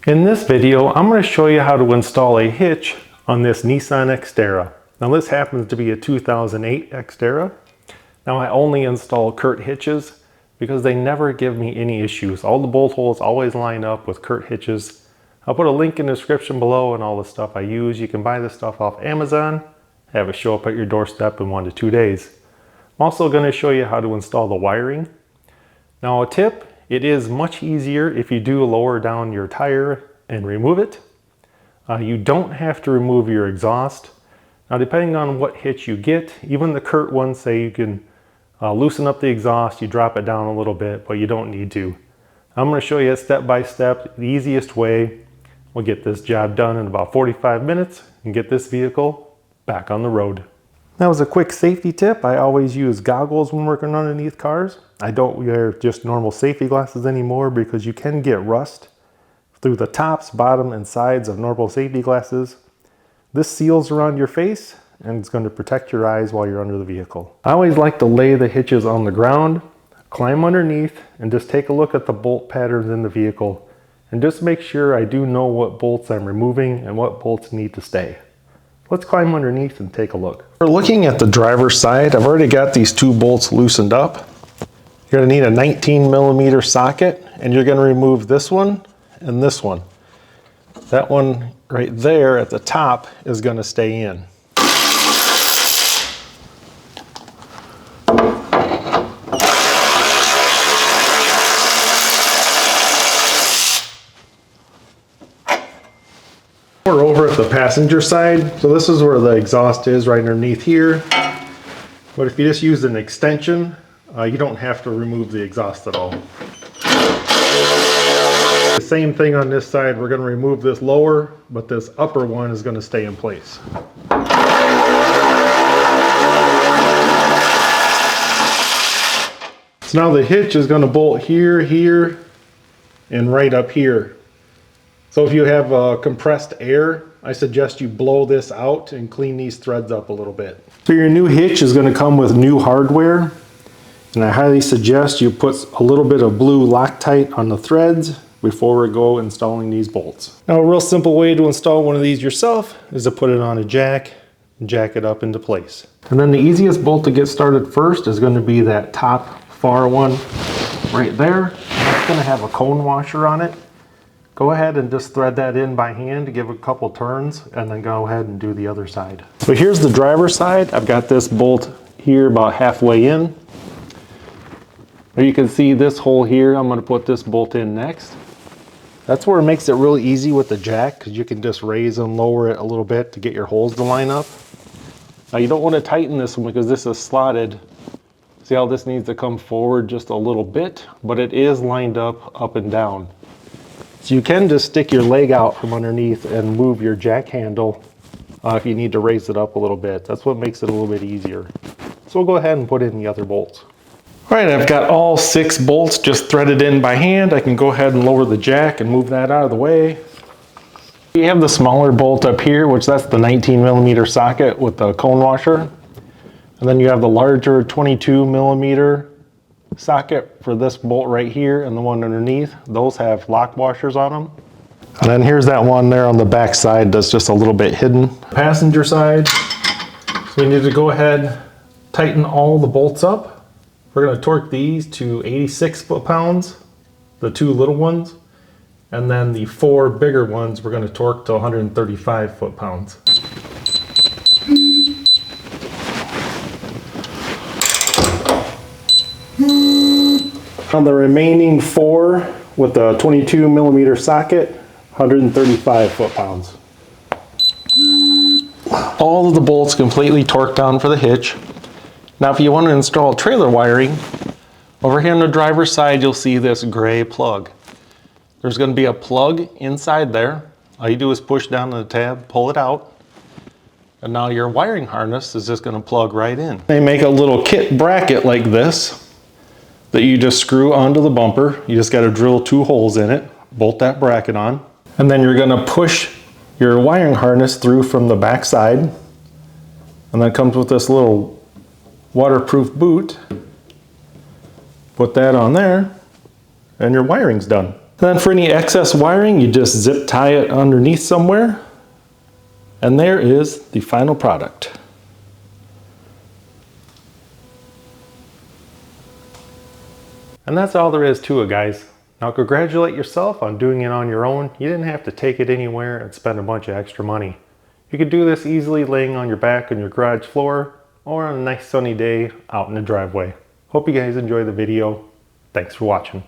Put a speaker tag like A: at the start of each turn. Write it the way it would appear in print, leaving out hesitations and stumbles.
A: In this video, I'm going to show you how to install a hitch on this Nissan Xterra. Now this happens to be a 2008 Xterra. Now I only install Curt hitches because they never give me any issues. All the bolt holes always line up with Curt hitches. I'll put a link in the description below and all the stuff I use. You can buy this stuff off Amazon, have it show up at your doorstep in 1 to 2 days. I'm also going to show you how to install the wiring. Now a tip, it is much easier if you do lower down your tire and remove it. You don't have to remove your exhaust. Now depending on what hitch you get, even the Curt ones say you can loosen up the exhaust, you drop it down a little bit, but you don't need to. I'm going to show you step by step, the easiest way. We'll get this job done in about 45 minutes and get this vehicle back on the road. That was a quick safety tip. I always use goggles when working underneath cars. I don't wear just normal safety glasses anymore because you can get rust through the tops, bottom, and sides of normal safety glasses. This seals around your face and it's going to protect your eyes while you're under the vehicle. I always like to lay the hitches on the ground, climb underneath, and just take a look at the bolt patterns in the vehicle and just make sure I do know what bolts I'm removing and what bolts need to stay. Let's climb underneath and take a look. We're looking at the driver's side. I've already got these 2 bolts loosened up. You're going to need a 19mm socket, and you're going to remove this one and this one. That one right there at the top is going to stay in. We're over at the passenger side, so this is where the exhaust is, right underneath here. But if you just use an extension, you don't have to remove the exhaust at all. The same thing on this side, we're going to remove this lower, but this upper one is going to stay in place. So now the hitch is going to bolt here, here, and right up here. So if you have compressed air, I suggest you blow this out and clean these threads up a little bit. So your new hitch is going to come with new hardware, and I highly suggest you put a little bit of blue Loctite on the threads before we go installing these bolts. Now a real simple way to install one of these yourself is to put it on a jack and jack it up into place. And then the easiest bolt to get started first is going to be that top far one right there. It's going to have a cone washer on it. Go ahead and just thread that in by hand to give a couple turns and then go ahead and do the other side. So here's the driver's side. I've got this bolt here about halfway in. You can see this hole here. I'm going to put this bolt in next. That's where it makes it really easy with the jack because you can just raise and lower it a little bit to get your holes to line up. Now you don't want to tighten this one because this is slotted. See how this needs to come forward just a little bit, but it is lined up and down. So you can just stick your leg out from underneath and move your jack handle if you need to raise it up a little bit. That's what makes it a little bit easier. So we'll go ahead and put in the other bolts. All right, I've got all 6 bolts just threaded in by hand. I can go ahead and lower the jack and move that out of the way. You have the smaller bolt up here, which that's the 19mm socket with the cone washer. And then you have the larger 22mm socket for this bolt right here and the one underneath. Those have lock washers on them. And then here's that one there on the back side that's just a little bit hidden. Passenger side, so we need to go ahead, tighten all the bolts up. We're going to torque these to 86 foot-pounds, the 2 little ones, and then the 4 bigger ones we're going to torque to 135 foot-pounds. On the remaining 4 with the 22mm socket, 135 foot-pounds. All of the bolts completely torqued down for the hitch. Now if you want to install trailer wiring, over here on the driver's side you'll see this gray plug. There's going to be a plug inside there. All you do is push down on the tab, pull it out, and now your wiring harness is just going to plug right in. They make a little kit bracket like this that you just screw onto the bumper. You just got to drill 2 holes in it, bolt that bracket on, and then you're going to push your wiring harness through from the back side, and then it comes with this little waterproof boot. Put that on there and your wiring's done. Then for any excess wiring, you just zip tie it underneath somewhere. And there is the final product. And that's all there is to it, guys. Now congratulate yourself on doing it on your own. You didn't have to take it anywhere and spend a bunch of extra money. You could do this easily laying on your back on your garage floor or on a nice sunny day out in the driveway. Hope you guys enjoy the video. Thanks for watching.